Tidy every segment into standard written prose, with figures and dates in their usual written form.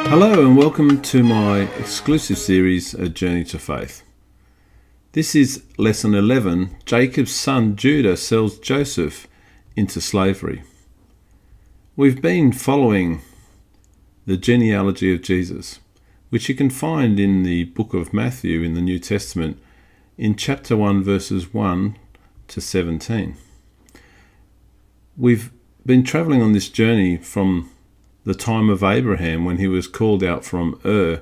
Hello and welcome to my exclusive series, A Journey to Faith. This is Lesson 11, Jacob's son Judah sells Joseph into slavery. We've been following the genealogy of Jesus, which you can find in the book of Matthew in the New Testament in chapter 1 verses 1 to 17. We've been travelling on this journey from the time of Abraham when he was called out from Ur,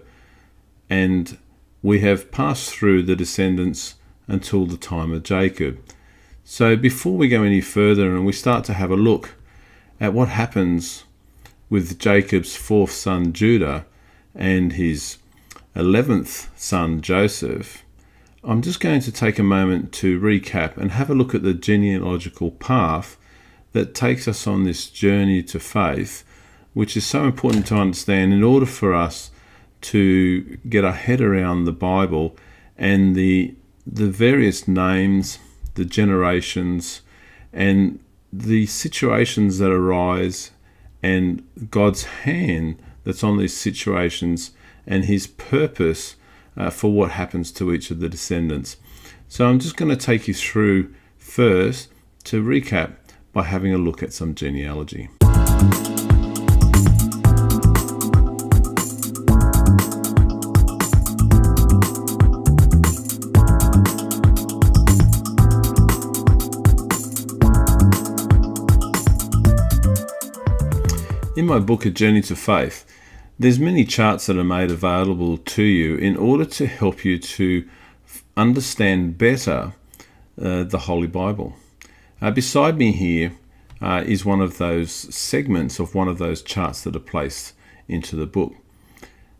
and we have passed through the descendants until the time of Jacob. So before we go any further and we start to have a look at what happens with Jacob's fourth son Judah and his 11th son Joseph, I'm just going to take a moment to recap and have a look at the genealogical path that takes us on this journey to faith, which is so important to understand in order for us to get our head around the Bible and the various names, the generations, and the situations that arise, and God's hand that's on these situations and his purpose for what happens to each of the descendants. So I'm just going to take you through first to recap by having a look at some genealogy. In my book, A Journey to Faith, there's many charts that are made available to you in order to help you to understand better the Holy Bible. Beside me here is one of those segments of one of those charts that are placed into the book.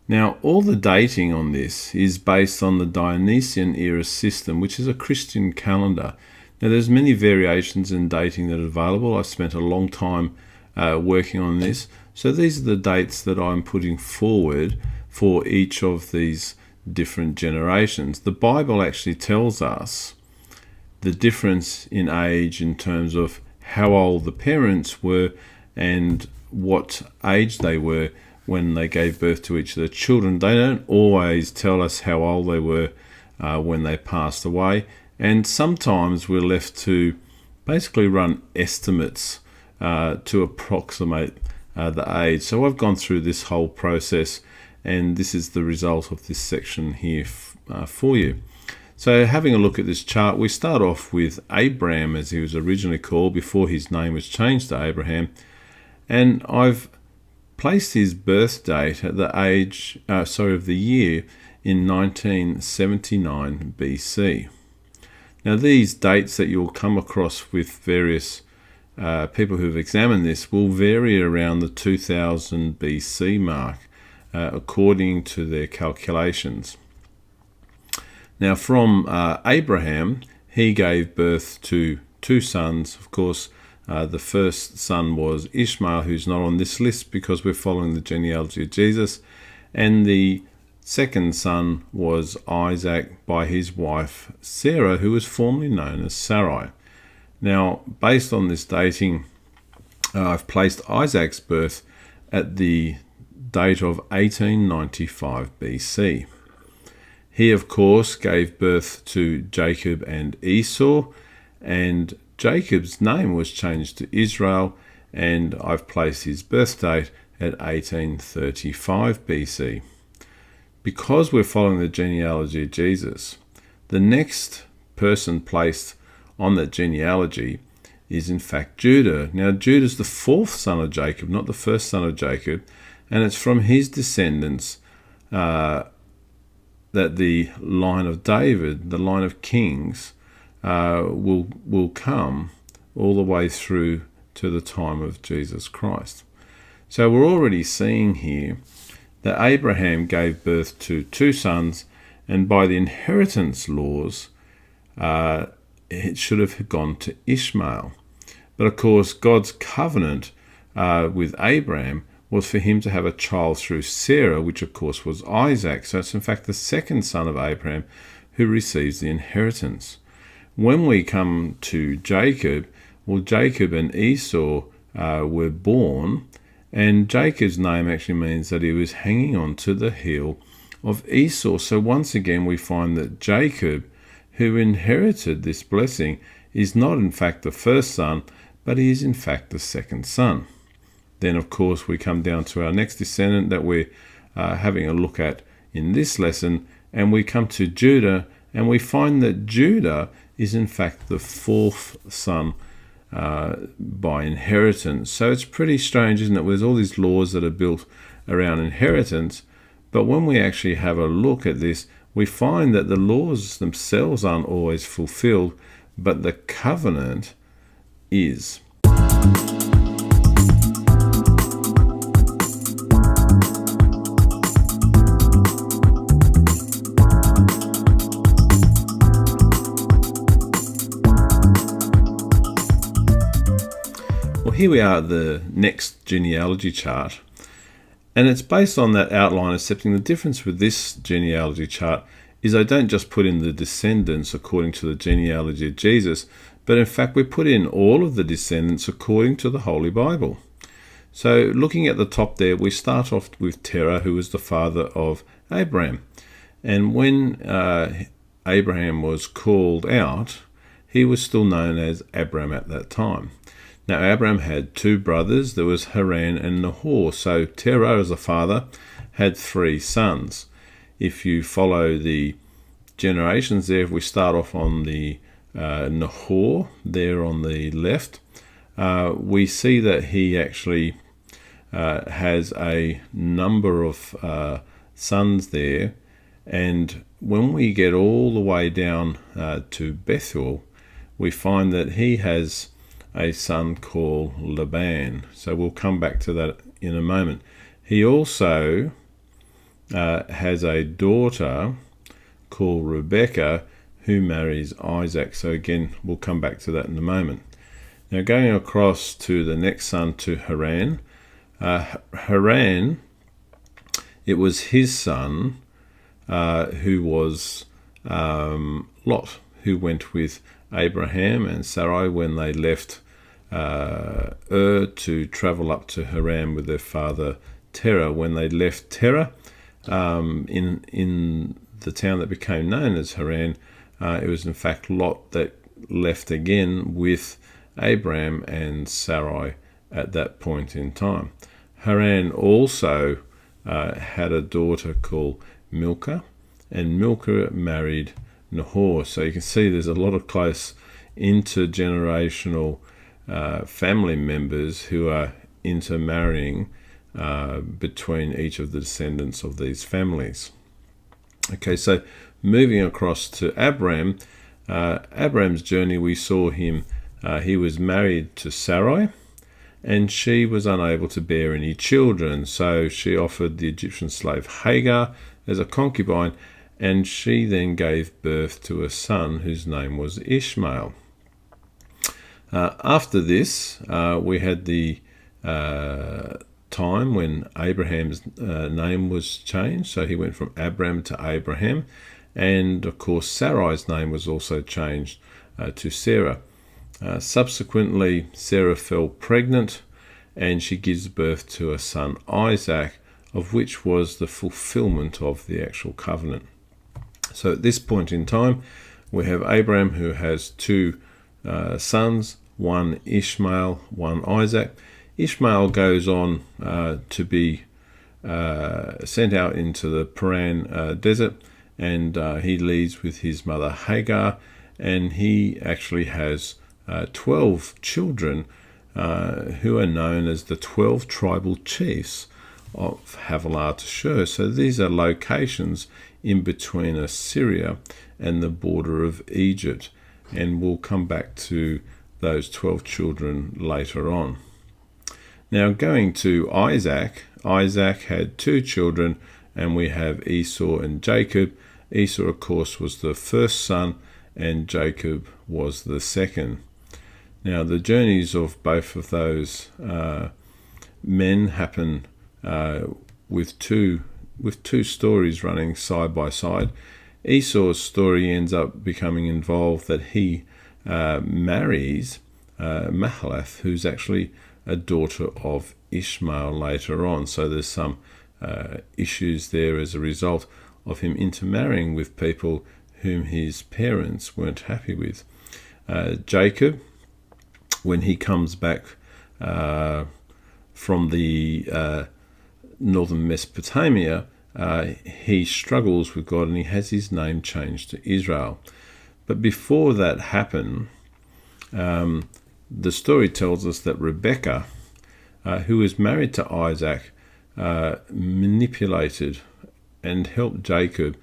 Now, all the dating on this is based on the Dionysian era system, which is a Christian calendar. Now, there's many variations in dating that are available. I've spent a long time working on this. So these are the dates that I'm putting forward for each of these different generations. The Bible actually tells us the difference in age in terms of how old the parents were and what age they were when they gave birth to each of the children. They don't always tell us how old they were when they passed away, and sometimes we're left to basically run estimates to approximate the age. So I've gone through this whole process, and this is the result of this section here for you. So having a look at this chart, we start off with Abram, as he was originally called before his name was changed to Abraham, and I've placed his birth date at the of the year in 1979 BC. Now, these dates that you'll come across with various people who've examined this will vary around the 2000 BC mark, according to their calculations. Now, from Abraham, he gave birth to two sons. Of course, the first son was Ishmael, who's not on this list because we're following the genealogy of Jesus, and the second son was Isaac by his wife Sarah, who was formerly known as Sarai. Now, based on this dating, I've placed Isaac's birth at the date of 1895 BC. He, of course, gave birth to Jacob and Esau, and Jacob's name was changed to Israel, and I've placed his birth date at 1835 BC. Because we're following the genealogy of Jesus, the next person placed on that genealogy is in fact Judah. Now, Judah's the fourth son of Jacob, not the first son of Jacob, and it's from his descendants that the line of David, the line of kings, will come all the way through to the time of Jesus Christ. So we're already seeing here that Abraham gave birth to two sons, and by the inheritance laws, it should have gone to Ishmael. But of course, God's covenant with Abraham was for him to have a child through Sarah, which of course was Isaac. So it's in fact the second son of Abraham who receives the inheritance. When we come to Jacob, well, Jacob and Esau were born, And Jacob's name actually means that he was hanging on to the heel of Esau. So once again, we find that Jacob, who inherited this blessing, is not in fact the first son, but he is in fact the second son. Then, of course, we come down to our next descendant that we're having a look at in this lesson, and we come to Judah, and we find that Judah is in fact the fourth son by inheritance. So it's pretty strange, isn't it? There's all these laws that are built around inheritance, but when we actually have a look at this, we find that the laws themselves aren't always fulfilled, but the covenant is. Well, here we are at the next genealogy chart, and it's based on that outline, excepting the difference with this genealogy chart is I don't just put in the descendants according to the genealogy of Jesus, but in fact we put in all of the descendants according to the Holy Bible. So looking at the top there, we start off with Terah, who was the father of Abraham. And when Abraham was called out, he was still known as Abram at that time. Now, Abram had two brothers. There was Haran and Nahor. So Terah, as a father, had three sons. If you follow the generations there, if we start off on the Nahor, there on the left, we see that he actually has a number of sons there. And when we get all the way down to Bethuel, we find that he has a son called Laban. So we'll come back to that in a moment. He also has a daughter called Rebekah who marries Isaac. So again, we'll come back to that in a moment. Now going across to the next son, to Haran. Haran, it was his son who was Lot, who went with Abraham and Sarai when they left to travel up to Haran with their father Terah. When they left Terah in the town that became known as Haran, it was in fact Lot that left again with Abraham and Sarai at that point in time. Haran also had a daughter called Milcah, and Milcah married Nahor. So you can see there's a lot of close intergenerational family members who are intermarrying between each of the descendants of these families. Okay, so moving across to Abram, Abram's journey, we saw him, he was married to Sarai, and she was unable to bear any children, so she offered the Egyptian slave Hagar as a concubine, and she then gave birth to a son whose name was Ishmael. After this, we had the time when Abraham's name was changed, so he went from Abram to Abraham, and of course Sarai's name was also changed to Sarah. Subsequently, Sarah fell pregnant, and she gives birth to a son Isaac, of which was the fulfillment of the actual covenant. So at this point in time, we have Abraham, who has two sons, one Ishmael, one Isaac. Ishmael goes on to be sent out into the Paran desert, and he leads with his mother Hagar, and he actually has 12 children who are known as the 12 tribal chiefs of Havilah to Shur. So these are locations in between Assyria and the border of Egypt, and we'll come back to those 12 children later on. Now going to Isaac, Isaac had two children, and we have Esau and Jacob. Esau, of course, was the first son, and Jacob was the second. Now the journeys of both of those men happen with two stories running side by side. Esau's story ends up becoming involved that he marries Mahalath, who's actually a daughter of Ishmael later on. So there's some issues there as a result of him intermarrying with people whom his parents weren't happy with. Jacob, when he comes back from the northern Mesopotamia, he struggles with God and he has his name changed to Israel. But before that happened, the story tells us that Rebekah, who was married to Isaac, manipulated and helped Jacob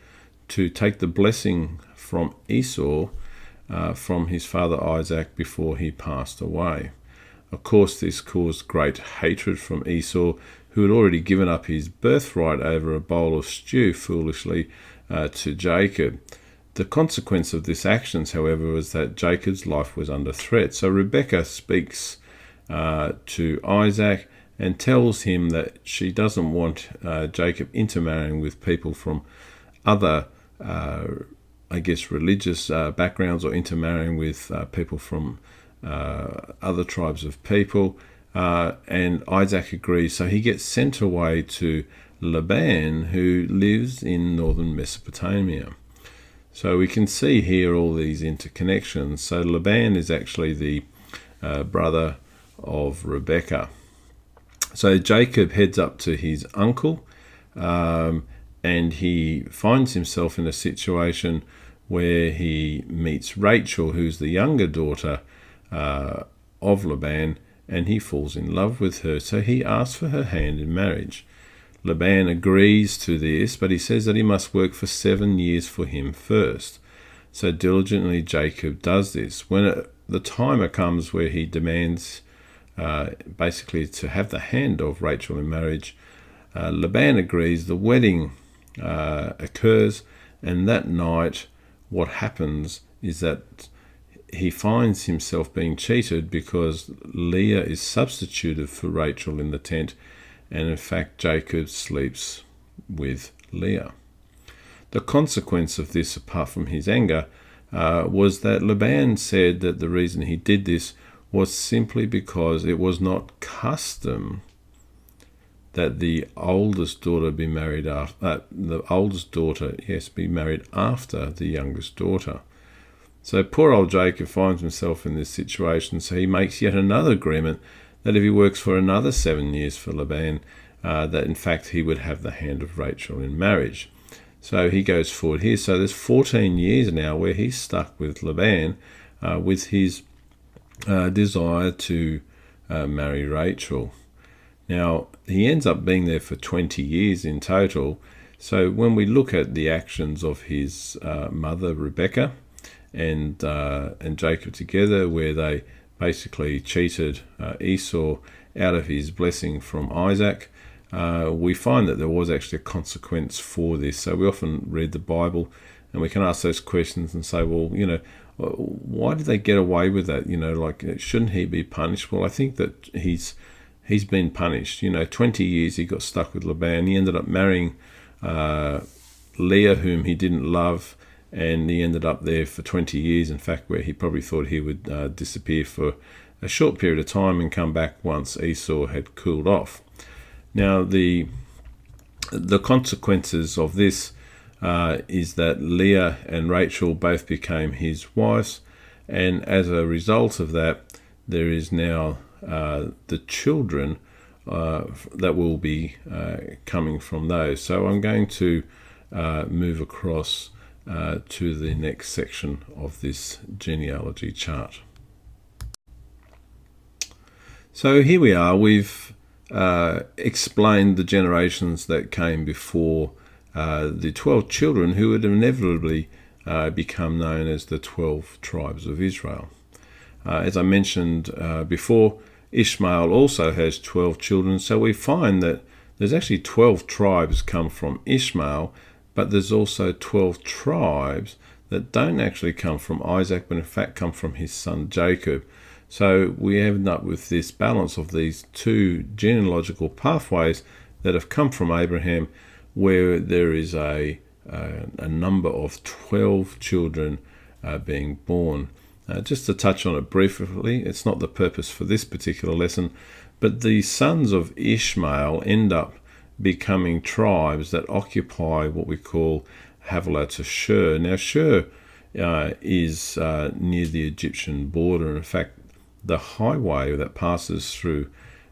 to take the blessing from Esau, from his father Isaac, before he passed away. Of course, this caused great hatred from Esau, who had already given up his birthright over a bowl of stew foolishly to Jacob. The consequence of this actions, however, was that Jacob's life was under threat. So Rebekah speaks to Isaac and tells him that she doesn't want Jacob intermarrying with people from other, religious backgrounds, or intermarrying with people from other tribes of people. And Isaac agrees. So he gets sent away to Laban, who lives in northern Mesopotamia. So we can see here all these interconnections. So Laban is actually the brother of Rebekah. So Jacob heads up to his uncle, and he finds himself in a situation where he meets Rachel, who's the younger daughter of Laban, and he falls in love with her. So he asks for her hand in marriage. Laban agrees to this, but he says that he must work for 7 years for him first. So diligently Jacob does this. When the timer comes where he demands basically to have the hand of Rachel in marriage, Laban agrees. The wedding occurs, and that night what happens is that he finds himself being cheated because Leah is substituted for Rachel in the tent, and in fact Jacob sleeps with Leah. The consequence of this, apart from his anger, was that Laban said that the reason he did this was simply because it was not custom that the oldest daughter be married after be married after the youngest daughter. So poor old Jacob finds himself in this situation. So he makes yet another agreement that if he works for another 7 years for Laban, that in fact he would have the hand of Rachel in marriage. So he goes forward here. So there's 14 years now where he's stuck with Laban, with his desire to marry Rachel. Now, he ends up being there for 20 years in total. So when we look at the actions of his mother, Rebekah, and Jacob together, where they basically cheated Esau out of his blessing from Isaac, we find that there was actually a consequence for this. So we often read the Bible and we can ask those questions and say, well, why did they get away with that? Shouldn't he be punished? Well, I think that he's been punished. 20 years he got stuck with Laban. He ended up marrying Leah, whom he didn't love, and he ended up there for 20 years, in fact, where he probably thought he would disappear for a short period of time and come back once Esau had cooled off. Now, the consequences of this is that Leah and Rachel both became his wives, and as a result of that, there is now the children that will be coming from those. So I'm going to move across to the next section of this genealogy chart. So here we are. We've explained the generations that came before the 12 children who would inevitably become known as the 12 tribes of Israel. As I mentioned before, Ishmael also has 12 children, so we find that there's actually 12 tribes come from Ishmael, but there's also 12 tribes that don't actually come from Isaac, but in fact come from his son Jacob. So we end up with this balance of these two genealogical pathways that have come from Abraham, where there is a number of 12 children being born. Just to touch on it briefly, it's not the purpose for this particular lesson, But the sons of Ishmael end up becoming tribes that occupy what we call Havilah to Shur. Now, Shur is near the Egyptian border. In fact, the highway that passes through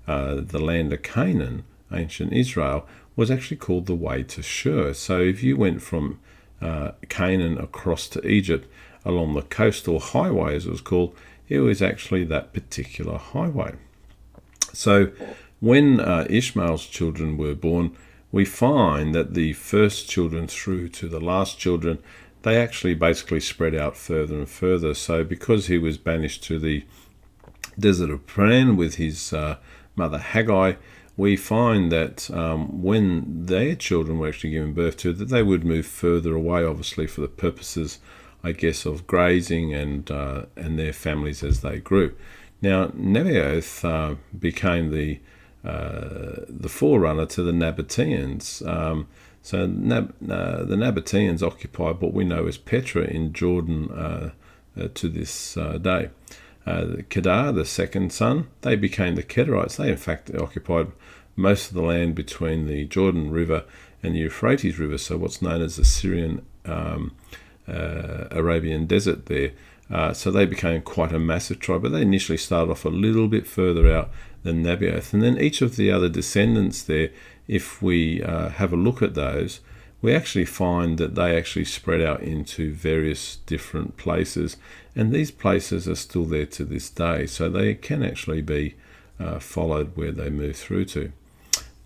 the land of Canaan, ancient Israel, was actually called the way to Shur. So if you went from Canaan across to Egypt along the coastal highway, as it was called, it was actually that particular highway. So when Ishmael's children were born, we find that the first children through to the last children, they actually basically spread out further and further. So because he was banished to the desert of Paran with his mother Haggai, we find that when their children were actually given birth to, that they would move further away, obviously for the purposes, I guess, of grazing and their families as they grew. Now, Nebaioth became the forerunner to the Nabateans. The Nabateans occupied what we know as Petra in Jordan to this day. Kedar, the second son, they became the Kedarites. They, in fact, occupied most of the land between the Jordan River and the Euphrates River, so what's known as the Syrian Arabian desert there. So they became quite a massive tribe, but they initially started off a little bit further out than Nebaioth. And then each of the other descendants there, if we have a look at those, we actually find that they actually spread out into various different places, and these places are still there to this day, so they can actually be followed where they move through to.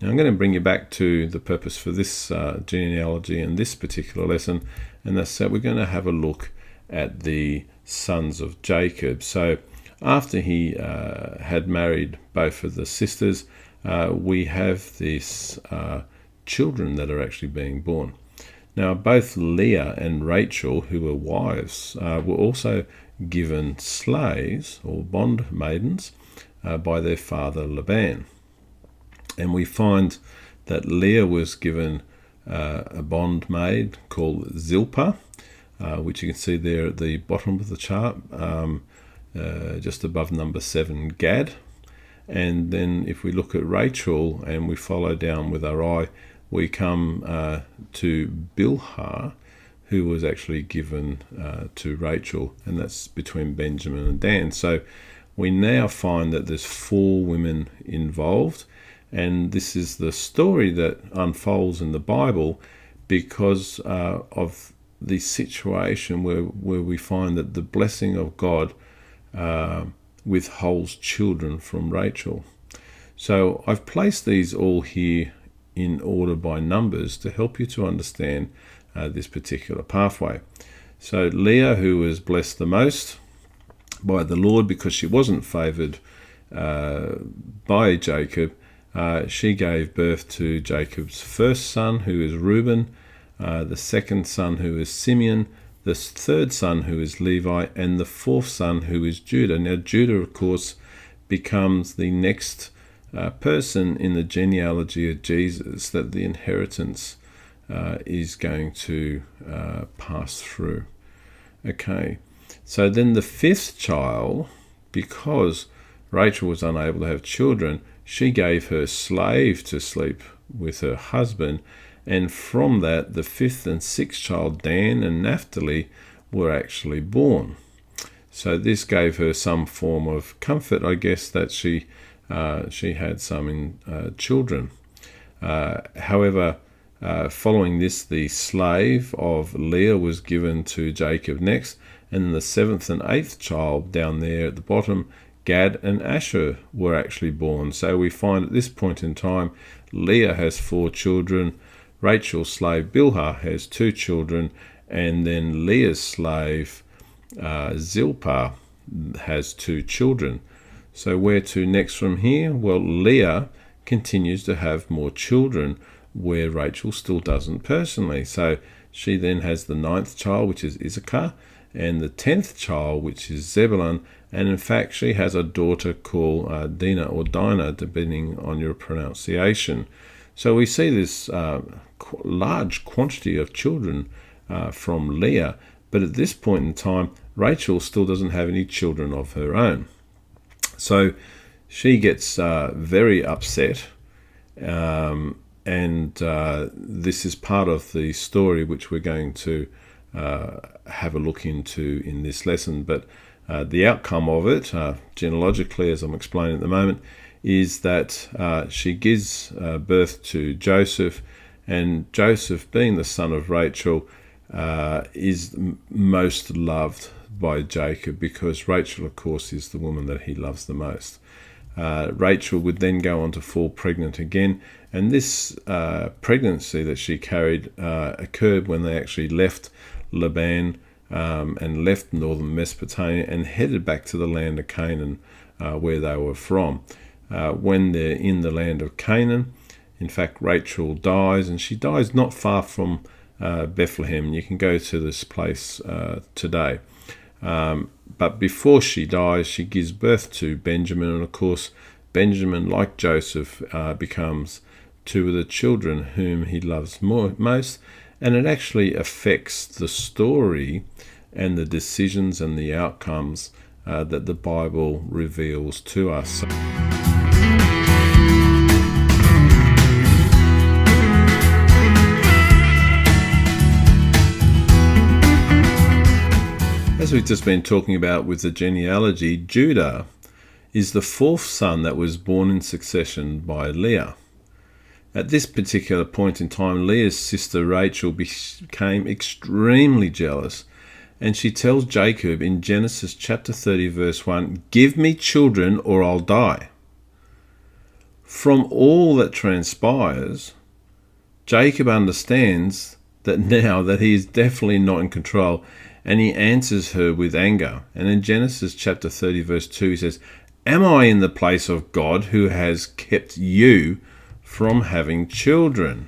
Now I'm going to bring you back to the purpose for this genealogy and this particular lesson, and that's that we're going to have a look at the sons of Jacob. So after he had married both of the sisters, we have these children that are actually being born. Now, both Leah and Rachel, who were wives, were also given slaves or bond maidens by their father Laban. And we find that Leah was given a bond maid called Zilpah, which you can see there at the bottom of the chart, just above number 7, Gad. And then if we look at Rachel and we follow down with our eye, we come to Bilhah, who was actually given to Rachel, and that's between Benjamin and Dan. So we now find that there's 4 women involved, and this is the story that unfolds in the Bible because of the situation where we find that the blessing of God withholds children from Rachel. So I've placed these all here in order by numbers to help you to understand this particular pathway. So Leah, who was blessed the most by the Lord because she wasn't favoured by Jacob, she gave birth to Jacob's first son, who is Reuben, the second son, who is Simeon, the third son, who is Levi, and the fourth son, who is Judah. Now, Judah, of course, becomes the next person in the genealogy of Jesus that the inheritance is going to pass through. Okay, so then the 5th child, because Rachel was unable to have children, she gave her slave to sleep with her husband, and from that the 5th and 6th child, Dan and Naphtali, were actually born. So this gave her some form of comfort, I guess, that she had some children. However, following this, the slave of Leah was given to Jacob next, and the 7th and 8th child down there at the bottom, Gad and Asher, were actually born. So we find at this point in time, Leah has 4 children, Rachel's slave Bilhah has 2 children, and then Leah's slave Zilpah has 2 children. So where to next from here? Well, Leah continues to have more children, where Rachel still doesn't personally. So she then has the 9th child, which is Issachar, and the 10th child, which is Zebulun, and in fact she has a daughter called Dinah or Dinah, depending on your pronunciation. So we see this large quantity of children from Leah, but at this point in time, Rachel still doesn't have any children of her own. So she gets very upset, and this is part of the story which we're going to have a look into in this lesson. But the outcome of it, genealogically, as I'm explaining at the moment, is that she gives birth to Joseph, and Joseph, being the son of Rachel, is most loved by Jacob, because Rachel, of course, is the woman that he loves the most. Rachel would then go on to fall pregnant again, and this pregnancy that she carried occurred when they actually left Laban and left northern Mesopotamia and headed back to the land of Canaan, where they were from. When they're in the land of Canaan, in fact, Rachel dies, and she dies not far from Bethlehem. You can go to this place today. But before she dies, she gives birth to Benjamin, and of course, Benjamin, like Joseph, becomes two of the children whom he loves most, and it actually affects the story and the decisions and the outcomes that the Bible reveals to us. As we've just been talking about with the genealogy, Judah is the fourth son that was born in succession by Leah. At this particular point in time, Leah's sister Rachel became extremely jealous, and she tells Jacob in Genesis chapter 30 verse 1, "Give me children or I'll die." From all that transpires, Jacob understands that now that he is definitely not in control, and he answers her with anger. And in Genesis chapter 30 verse 2 he says, "Am I in the place of God who has kept you from having children?"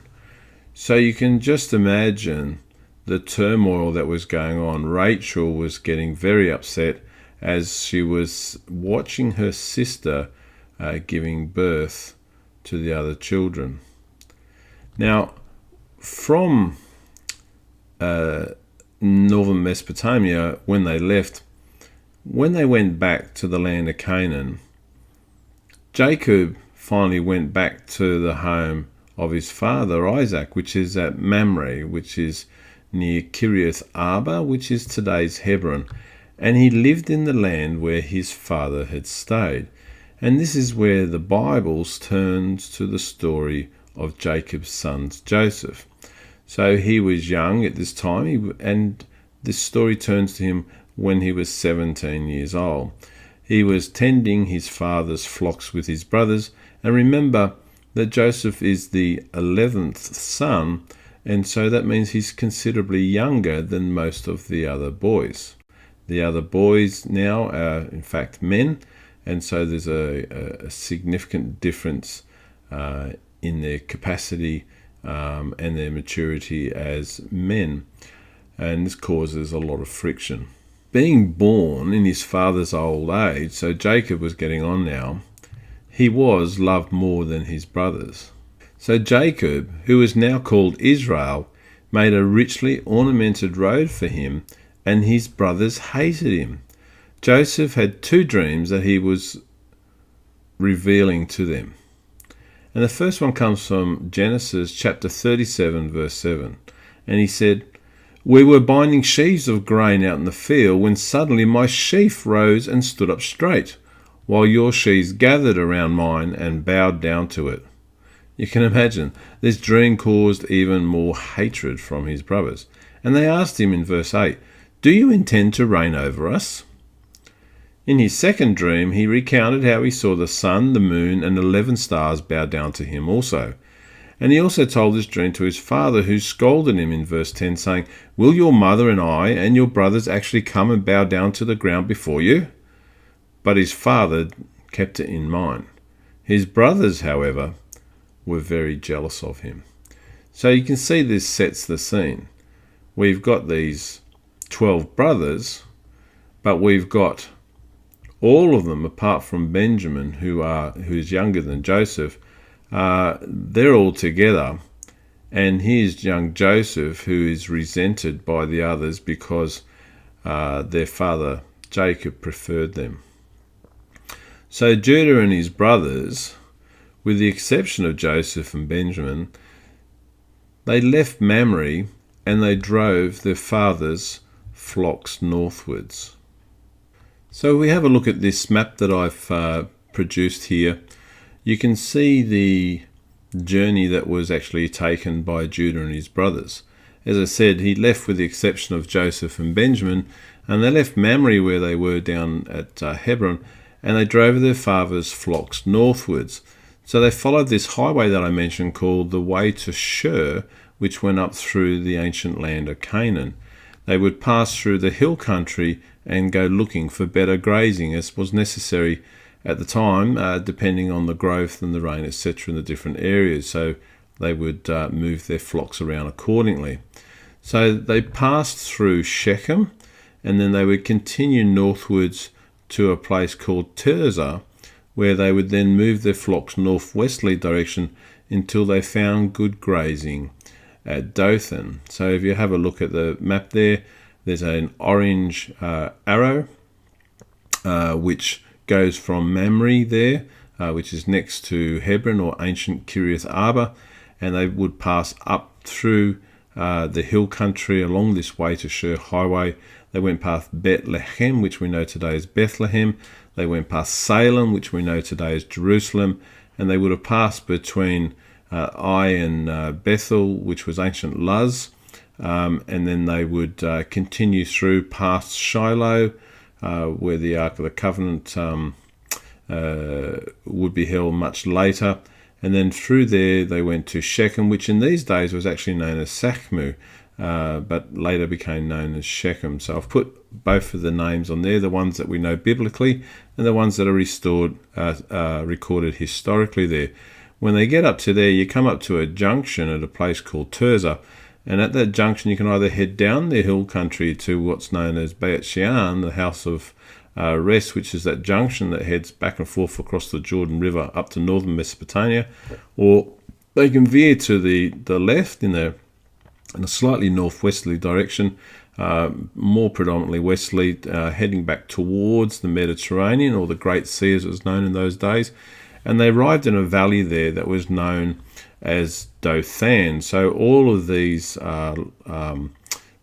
So you can just imagine the turmoil that was going on. Rachel was getting very upset as she was watching her sister giving birth to the other children. Now, from northern Mesopotamia, when they went back to the land of Canaan, Jacob finally went back to the home of his father Isaac, which is at Mamre, which is near Kiriath Arba, which is today's Hebron, and he lived in the land where his father had stayed. And this is where the Bible turns to the story of Jacob's son Joseph. So he was young at this time, and this story turns to him when he was 17 years old. He was tending his father's flocks with his brothers, and remember that Joseph is the 11th son, and so that means he's considerably younger than most of the other boys. The other boys now are, in fact, men, and so there's a significant difference in their capacity and their maturity as men, and this causes a lot of friction. Being born in his father's old age, so Jacob was getting on now, he was loved more than his brothers. So Jacob, who is now called Israel, made a richly ornamented road for him, and his brothers hated him. Joseph had two dreams that he was revealing to them. And the first one comes from Genesis chapter 37, verse 7. And he said, "We were binding sheaves of grain out in the field when suddenly my sheaf rose and stood up straight, while your sheaves gathered around mine and bowed down to it." You can imagine, this dream caused even more hatred from his brothers. And they asked him in verse 8, "Do you intend to reign over us?" In his second dream, he recounted how he saw the sun, the moon, and 11 stars bow down to him also. And he also told this dream to his father, who scolded him in verse 10, saying, "Will your mother and I and your brothers actually come and bow down to the ground before you?" But his father kept it in mind. His brothers, however, were very jealous of him. So you can see this sets the scene. We've got these 12 brothers, but we've got all of them, apart from Benjamin, who's younger than Joseph, they're all together. And here's young Joseph, who is resented by the others because their father Jacob preferred them. So Judah and his brothers, with the exception of Joseph and Benjamin, they left Mamre and they drove their father's flocks northwards. So we have a look at this map that I've produced here. You can see the journey that was actually taken by Judah and his brothers. As I said, he left with the exception of Joseph and Benjamin, and they left Mamre where they were down at Hebron, and they drove their father's flocks northwards. So they followed this highway that I mentioned called the way to Shur, which went up through the ancient land of Canaan. They would pass through the hill country and go looking for better grazing, as was necessary at the time, depending on the growth and the rain, etc., in the different areas. So they would move their flocks around accordingly. So they passed through Shechem, and then they would continue northwards to a place called Tirzah, where they would then move their flocks northwesterly direction until they found good grazing at Dothan. So if you have a look at the map there, there's an orange arrow which goes from Mamre there, which is next to Hebron or ancient Kiriath Arba, and they would pass up through the hill country along this way to Shur highway. They went past Bethlehem, which we know today is Bethlehem. They went past Salem, which we know today is Jerusalem, and they would have passed between Ai and Bethel, which was ancient Luz, and then they would continue through past Shiloh, where the Ark of the Covenant would be held much later. And then through there they went to Shechem, which in these days was actually known as Sachmu, but later became known as Shechem. So I've put both of the names on there, the ones that we know biblically and the ones that are recorded historically there. When they get up to there, you come up to a junction at a place called Tirzah, and at that junction you can either head down the hill country to what's known as Beit Shean, the house of rest, which is that junction that heads back and forth across the Jordan River up to northern Mesopotamia, or they can veer to the left in a slightly northwesterly direction, more predominantly westerly, heading back towards the Mediterranean, or the Great Sea as it was known in those days. And they arrived in a valley there that was known as Dothan. So all of these are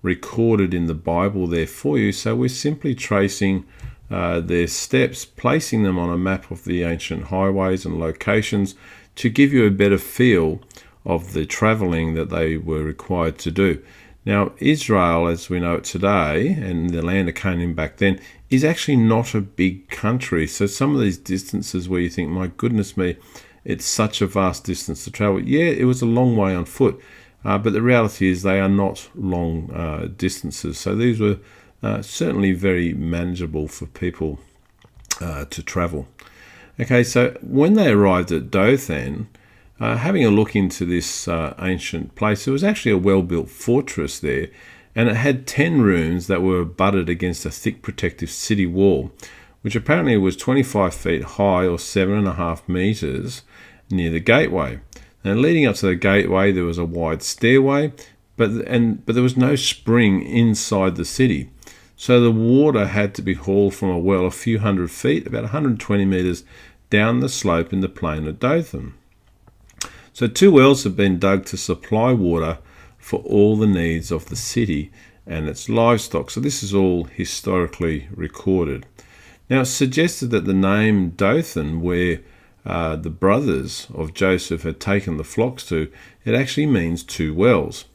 recorded in the Bible there for you. So we're simply tracing their steps, placing them on a map of the ancient highways and locations to give you a better feel of the travelling that they were required to do. Now, Israel, as we know it today, and the land of Canaan back then, is actually not a big country. So some of these distances where you think, my goodness me, it's such a vast distance to travel. Yeah, it was a long way on foot, but the reality is they are not long distances. So these were certainly very manageable for people to travel. Okay, so when they arrived at Dothan, having a look into this ancient place, it was actually a well-built fortress there, and it had 10 rooms that were abutted against a thick protective city wall, which apparently was 25 feet high or 7.5 meters near the gateway. And leading up to the gateway, there was a wide stairway, but there was no spring inside the city. So the water had to be hauled from a well a few hundred feet, about 120 meters down the slope in the plain of Dothan. So 2 wells have been dug to supply water for all the needs of the city and its livestock. So this is all historically recorded. Now it's suggested that the name Dothan, where the brothers of Joseph had taken the flocks to, it actually means 2 wells.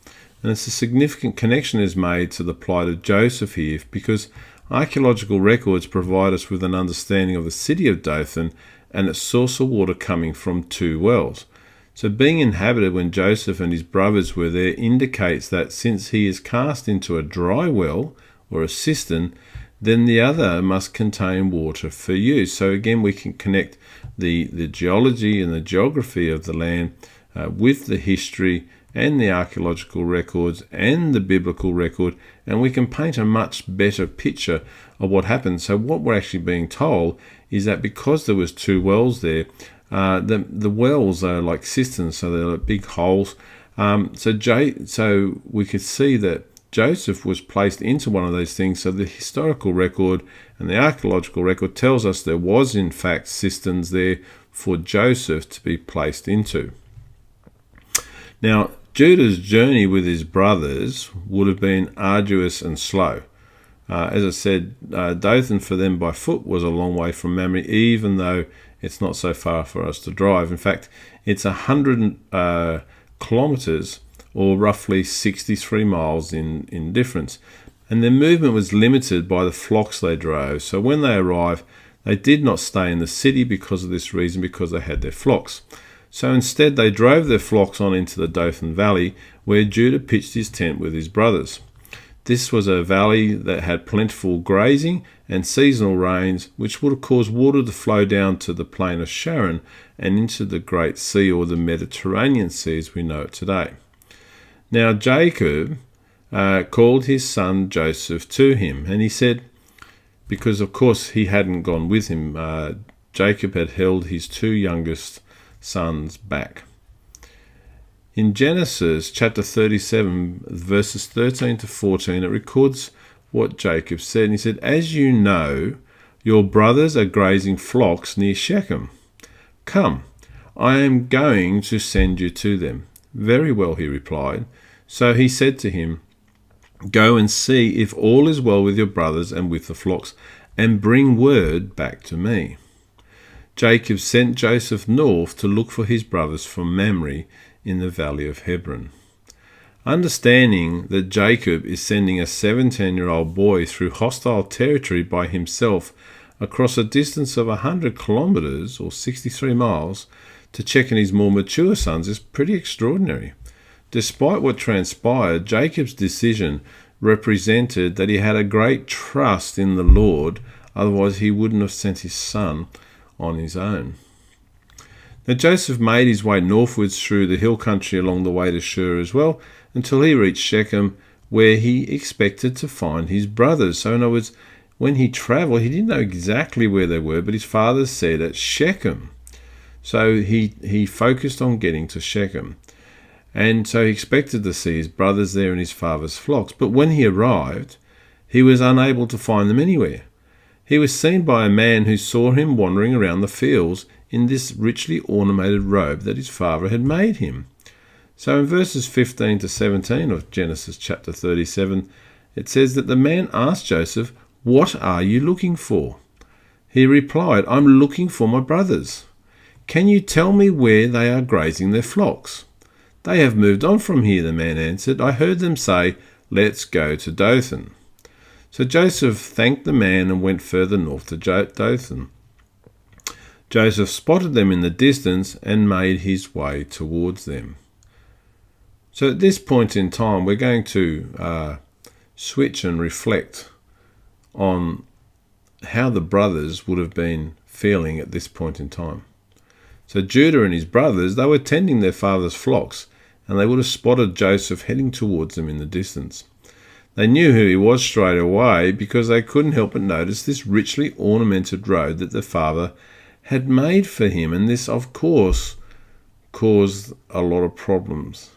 And it's a significant connection is made to the plight of Joseph here, because archaeological records provide us with an understanding of the city of Dothan and its source of water coming from 2 wells. So being inhabited when Joseph and his brothers were there indicates that since he is cast into a dry well or a cistern, then the other must contain water for use. So again, we can connect the geology and the geography of the land with the history and the archaeological records and the biblical record, and we can paint a much better picture of what happened. So what we're actually being told is that because there was 2 wells there, the wells are like cisterns, so they're like big holes. So we could see that Joseph was placed into one of these things. So the historical record and the archaeological record tells us there was in fact cisterns there for Joseph to be placed into. Now, Judah's journey with his brothers would have been arduous and slow. As I said, Dothan for them by foot was a long way from Mamre, even though it's not so far for us to drive. In fact, it's 100 kilometres, or roughly 63 miles in difference. And their movement was limited by the flocks they drove. So when they arrived, they did not stay in the city because of this reason, because they had their flocks. So instead they drove their flocks on into the Dothan Valley, where Judah pitched his tent with his brothers. This was a valley that had plentiful grazing and seasonal rains, which would have caused water to flow down to the plain of Sharon and into the Great Sea, or the Mediterranean Sea as we know it today. Now Jacob called his son Joseph to him, and he said, because of course he hadn't gone with him, Jacob had held his two youngest sons back. In Genesis chapter 37, verses 13 to 14, it records what Jacob said. And he said, "As you know, your brothers are grazing flocks near Shechem. Come, I am going to send you to them." "Very well," he replied. So he said to him, "Go and see if all is well with your brothers and with the flocks, and bring word back to me." Jacob sent Joseph north to look for his brothers from Mamre in the valley of Hebron. Understanding that Jacob is sending a 17-year-old boy through hostile territory by himself across a distance of 100 kilometres, or 63 miles, to check on his more mature sons is pretty extraordinary. Despite what transpired, Jacob's decision represented that he had a great trust in the Lord, otherwise he wouldn't have sent his son on his own. Now Joseph made his way northwards through the hill country along the way to Shur as well, until he reached Shechem, where he expected to find his brothers. So in other words, when he travelled, he didn't know exactly where they were, but his father said at Shechem. So he focused on getting to Shechem. And so he expected to see his brothers there in his father's flocks. But when he arrived, he was unable to find them anywhere. He was seen by a man who saw him wandering around the fields in this richly ornamented robe that his father had made him. So in verses 15 to 17 of Genesis chapter 37, it says that the man asked Joseph, "What are you looking for?" He replied, "I'm looking for my brothers. Can you tell me where they are grazing their flocks?" "They have moved on from here," the man answered. "I heard them say, 'Let's go to Dothan.'" So Joseph thanked the man and went further north to Dothan. Joseph spotted them in the distance and made his way towards them. So at this point in time, we're going to switch and reflect on how the brothers would have been feeling at this point in time. So Judah and his brothers, they were tending their father's flocks, and they would have spotted Joseph heading towards them in the distance. They knew who he was straight away, because they couldn't help but notice this richly ornamented robe that their father had made for him, and this, of course, caused a lot of problems.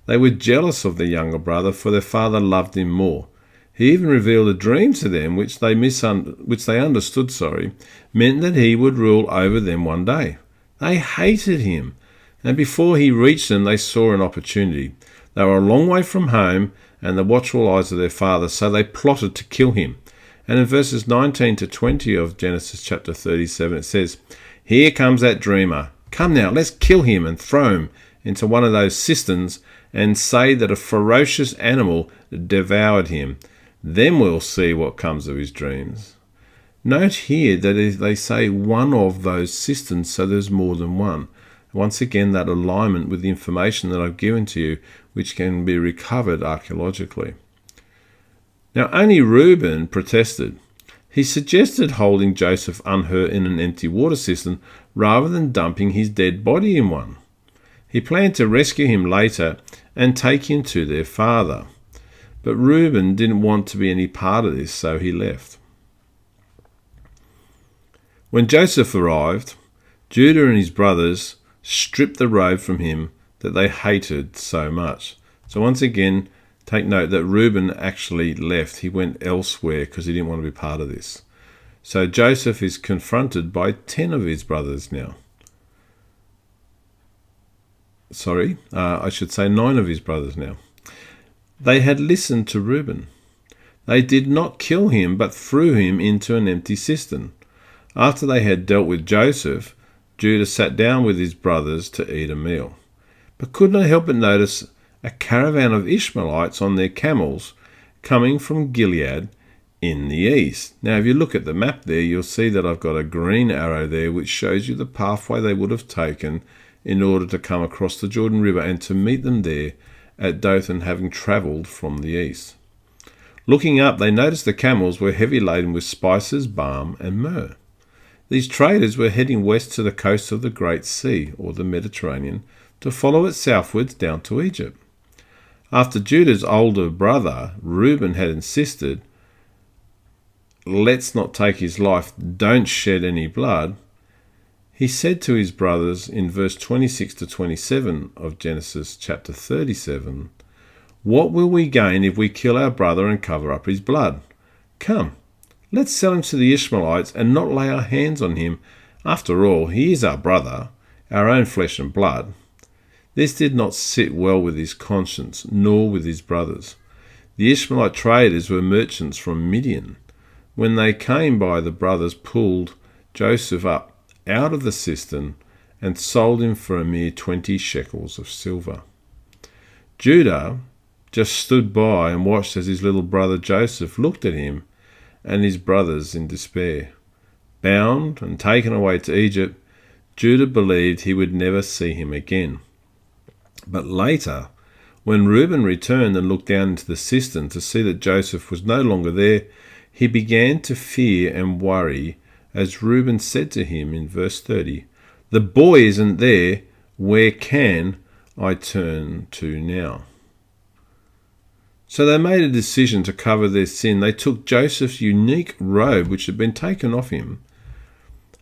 They were jealous of the younger brother, for their father loved him more. He even revealed a dream to them, which they understood, meant that he would rule over them one day. They hated him, and before he reached them, they saw an opportunity. They were a long way from home and the watchful eyes of their father, so they plotted to kill him. And in verses 19 to 20 of Genesis chapter 37, it says, "Here comes that dreamer. Come now, let's kill him and throw him into one of those cisterns and say that a ferocious animal devoured him. Then we'll see what comes of his dreams." Note here that they say one of those cisterns, so there's more than one. Once again, that alignment with the information that I've given to you, which can be recovered archaeologically. Now, only Reuben protested. He suggested holding Joseph unhurt in an empty water cistern rather than dumping his dead body in one. He planned to rescue him later and take him to their father. But Reuben didn't want to be any part of this, so he left. When Joseph arrived, Judah and his brothers stripped the robe from him that they hated so much. So once again, Take note that Reuben actually left. He went elsewhere because he didn't want to be part of this. So Joseph is confronted by 10 of his brothers now. I should say 9 of his brothers now. They had listened to Reuben. They did not kill him, but threw him into an empty cistern. After they had dealt with Joseph, Judah sat down with his brothers to eat a meal, but could not help but notice a caravan of Ishmaelites on their camels coming from Gilead in the east. Now, if you look at the map there, you'll see that I've got a green arrow there which shows you the pathway they would have taken in order to come across the Jordan River and to meet them there at Dothan, having travelled from the east. Looking up, they noticed the camels were heavy laden with spices, balm, and myrrh. These traders were heading west to the coast of the Great Sea, or the Mediterranean, to follow it southwards down to Egypt. After Judah's older brother, Reuben, had insisted, "Let's not take his life, don't shed any blood," he said to his brothers in verse 26 to 27 of Genesis chapter 37, "What will we gain if we kill our brother and cover up his blood? Come, let's sell him to the Ishmaelites and not lay our hands on him. After all, he is our brother, our own flesh and blood." This did not sit well with his conscience, nor with his brothers. The Ishmaelite traders were merchants from Midian. When they came by, the brothers pulled Joseph up out of the cistern and sold him for a mere 20 shekels of silver. Judah just stood by and watched as his little brother Joseph looked at him and his brothers in despair. Bound and taken away to Egypt, Judah believed he would never see him again. But later, when Reuben returned and looked down into the cistern to see that Joseph was no longer there, he began to fear and worry, as Reuben said to him in verse 30, "The boy isn't there. Where can I turn to now?" So they made a decision to cover their sin. They took Joseph's unique robe, which had been taken off him,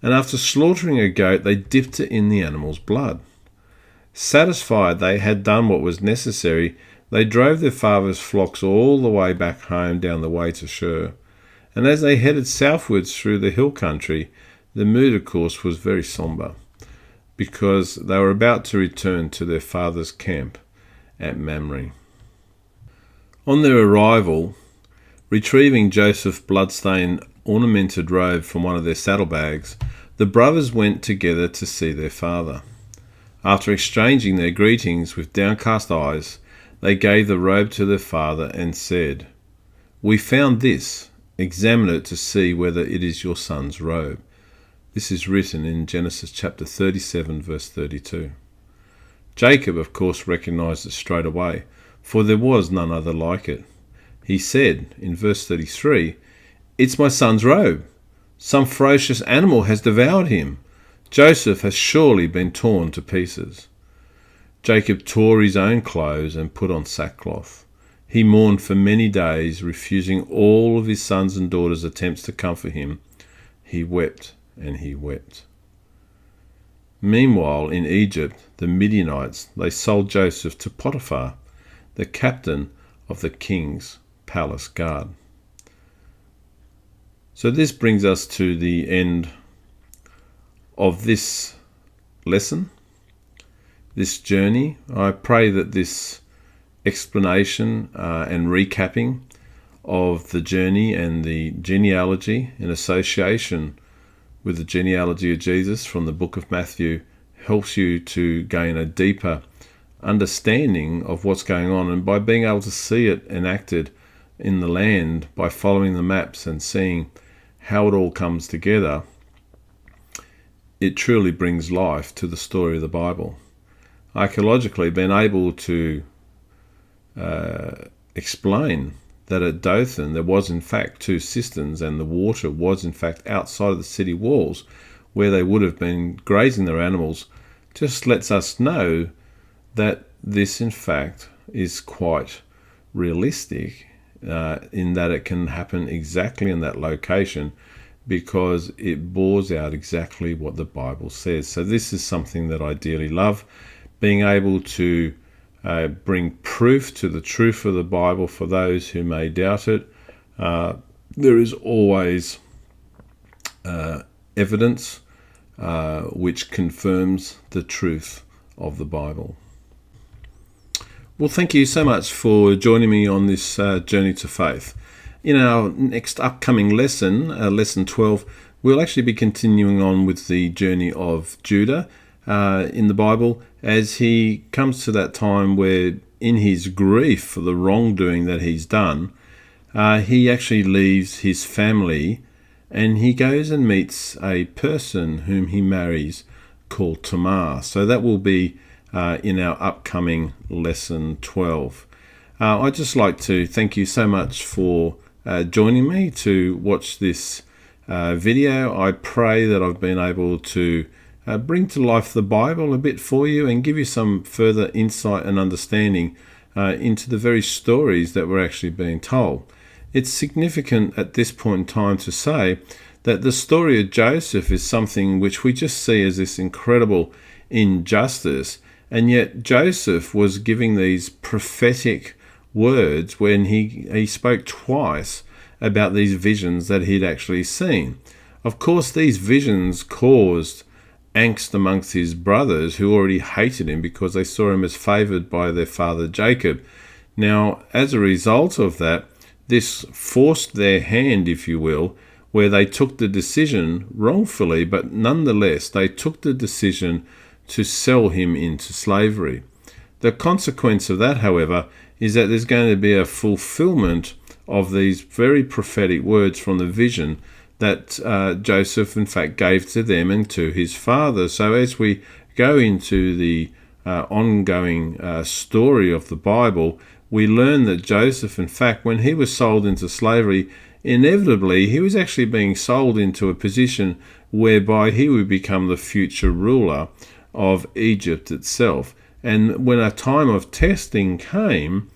and after slaughtering a goat, they dipped it in the animal's blood. Satisfied they had done what was necessary, they drove their father's flocks all the way back home down the way to Shur. And as they headed southwards through the hill country, the mood, of course, was very sombre, because they were about to return to their father's camp at Mamre. On their arrival, retrieving Joseph's bloodstained ornamented robe from one of their saddlebags, the brothers went together to see their father. After exchanging their greetings with downcast eyes, they gave the robe to their father and said, "We found this. Examine it to see whether it is your son's robe." This is written in Genesis chapter 37, verse 32. Jacob, of course, recognized it straight away, for there was none other like it. He said in verse 33, "It's my son's robe. Some ferocious animal has devoured him. Joseph has surely been torn to pieces." Jacob tore his own clothes and put on sackcloth. He mourned for many days, refusing all of his sons' and daughters' attempts to comfort him. He wept and he wept. Meanwhile, in Egypt, the Midianites, they sold Joseph to Potiphar, the captain of the king's palace guard. So this brings us to the end of this lesson, this journey. I pray that this explanation and recapping of the journey and the genealogy in association with the genealogy of Jesus from the book of Matthew helps you to gain a deeper understanding of what's going on, and by being able to see it enacted in the land, by following the maps and seeing how it all comes together, it truly brings life to the story of the Bible. Archaeologically, being able to explain that at Dothan there was in fact 2 cisterns, and the water was in fact outside of the city walls where they would have been grazing their animals, just lets us know that this in fact is quite realistic in that it can happen exactly in that location, because it bores out exactly what the Bible says. So this is something that I dearly love, being able to bring proof to the truth of the Bible for those who may doubt it. There is always evidence which confirms the truth of the Bible. Well, thank you so much for joining me on this journey to faith. In our next upcoming lesson, lesson 12, we'll actually be continuing on with the journey of Judah in the Bible as he comes to that time where, in his grief for the wrongdoing that he's done, he actually leaves his family and he goes and meets a person whom he marries called Tamar. So that will be in our upcoming lesson 12. I'd just like to thank you so much for joining me to watch this video. I pray that I've been able to bring to life the Bible a bit for you and give you some further insight and understanding into the very stories that were actually being told. It's significant at this point in time to say that the story of Joseph is something which we just see as this incredible injustice, and yet Joseph was giving these prophetic words when he spoke twice about these visions that he'd actually seen. Of course, these visions caused angst amongst his brothers, who already hated him because they saw him as favoured by their father Jacob. Now, as a result of that, this forced their hand, if you will, where they took the decision wrongfully, but nonetheless they took the decision to sell him into slavery. The consequence of that, however, is that there's going to be a fulfillment of these very prophetic words from the vision that Joseph, in fact, gave to them and to his father. So as we go into the ongoing story of the Bible, we learn that Joseph, in fact, when he was sold into slavery, inevitably he was actually being sold into a position whereby he would become the future ruler of Egypt itself. And when a time of testing came,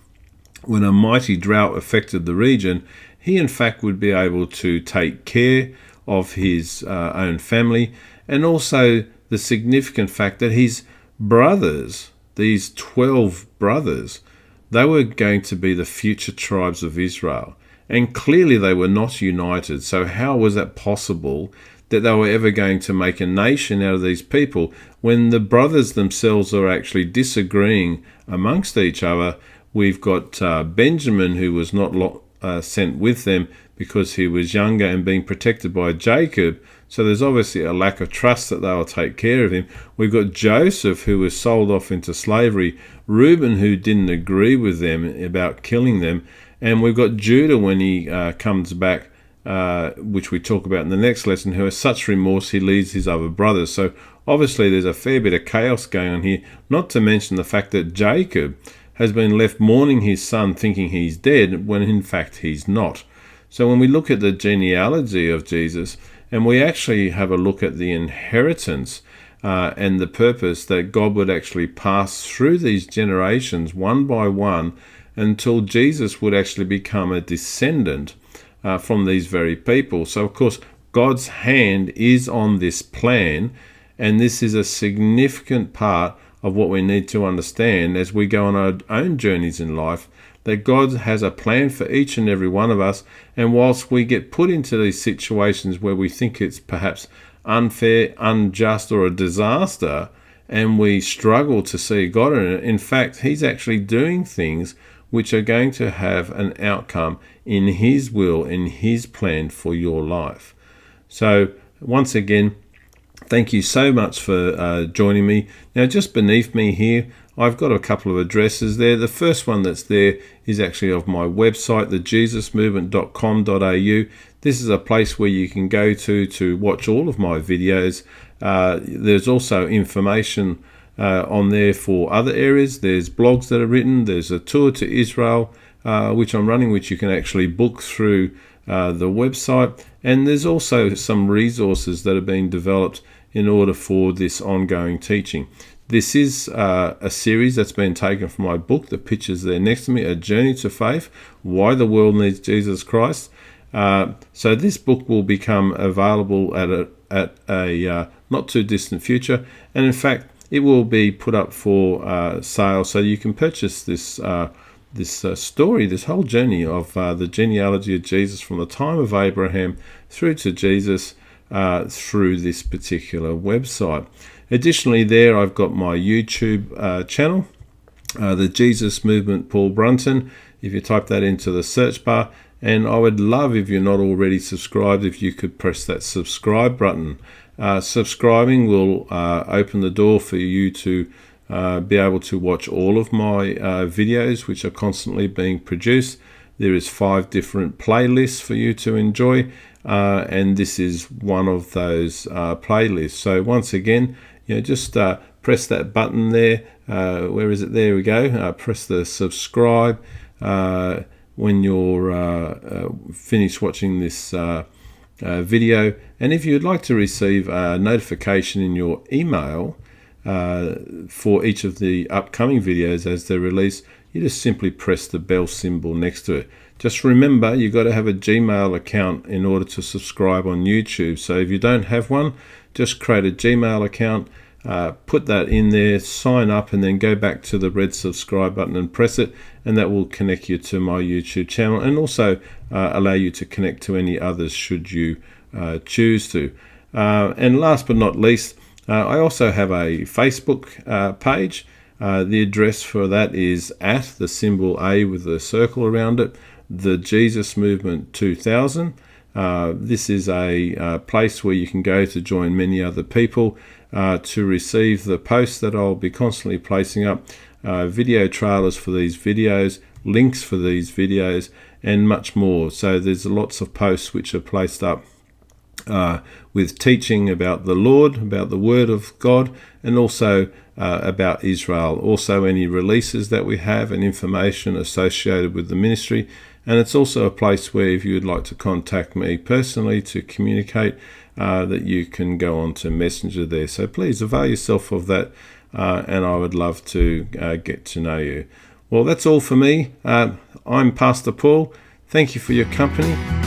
when a mighty drought affected the region, he in fact would be able to take care of his own family, and also the significant fact that his brothers, these 12 brothers, they were going to be the future tribes of Israel. And clearly they were not united. So how was that possible that they were ever going to make a nation out of these people when the brothers themselves are actually disagreeing amongst each other? We've got Benjamin, who was not sent with them because he was younger and being protected by Jacob. So there's obviously a lack of trust that they'll take care of him. We've got Joseph, who was sold off into slavery. Reuben, who didn't agree with them about killing them. And we've got Judah when he comes back, which we talk about in the next lesson, who has such remorse he leads his other brothers. So obviously there's a fair bit of chaos going on here, not to mention the fact that Jacob has been left mourning his son, thinking he's dead, when in fact he's not. So when we look at the genealogy of Jesus, and we actually have a look at the inheritance and the purpose that God would actually pass through these generations one by one until Jesus would actually become a descendant from these very people. So of course God's hand is on this plan, and this is a significant part of what we need to understand as we go on our own journeys in life, that God has a plan for each and every one of us. And whilst we get put into these situations where we think it's perhaps unfair, unjust, or a disaster, and we struggle to see God in it, in fact, he's actually doing things which are going to have an outcome in his will, in his plan for your life. So once again, thank you so much for joining me. Now, just beneath me here, I've got a couple of addresses there. The first one that's there is actually of my website, thejesusmovement.com.au. This is a place where you can go to watch all of my videos. There's also information on there for other areas. There's blogs that are written. There's a tour to Israel, which I'm running, which you can actually book through the website. And there's also some resources that are being developed in order for this ongoing teaching. This is a series that's been taken from my book. The picture's there next to me, A Journey to Faith, Why the World Needs Jesus Christ. So this book will become available at a not too distant future. And in fact, it will be put up for sale, so you can purchase this story, this whole journey of the genealogy of Jesus from the time of Abraham through to Jesus through this particular website. Additionally, there I've got my YouTube channel, the Jesus Movement Paul Brunton. If you type that into the search bar, and I would love, if you're not already subscribed, if you could press that subscribe button. Subscribing will open the door for you to be able to watch all of my videos, which are constantly being produced. There is 5 different playlists for you to enjoy, and this is one of those playlists. So once again, just press that button there. Where is it? There we go. Press the subscribe when you're finished watching this video. And if you'd like to receive a notification in your email for each of the upcoming videos as they're released, you just simply press the bell symbol next to it. Just remember, you've got to have a Gmail account in order to subscribe on YouTube. So if you don't have one, just create a Gmail account, put that in there, sign up, and then go back to the red subscribe button and press it, and that will connect you to my YouTube channel, and also allow you to connect to any others should you choose to. And last but not least, I also have a Facebook page. The address for that is at the symbol A with the circle around it, the Jesus Movement 2000. This is a place where you can go to join many other people to receive the posts that I'll be constantly placing up, video trailers for these videos, links for these videos, and much more. So there's lots of posts which are placed up with teaching about the Lord, about the Word of God, and also about Israel. Also any releases that we have and information associated with the ministry. And it's also a place where, if you would like to contact me personally to communicate, that you can go on to Messenger there. So please avail yourself of that, and I would love to get to know you. Well, that's all for me. I'm Pastor Paul. Thank you for your company.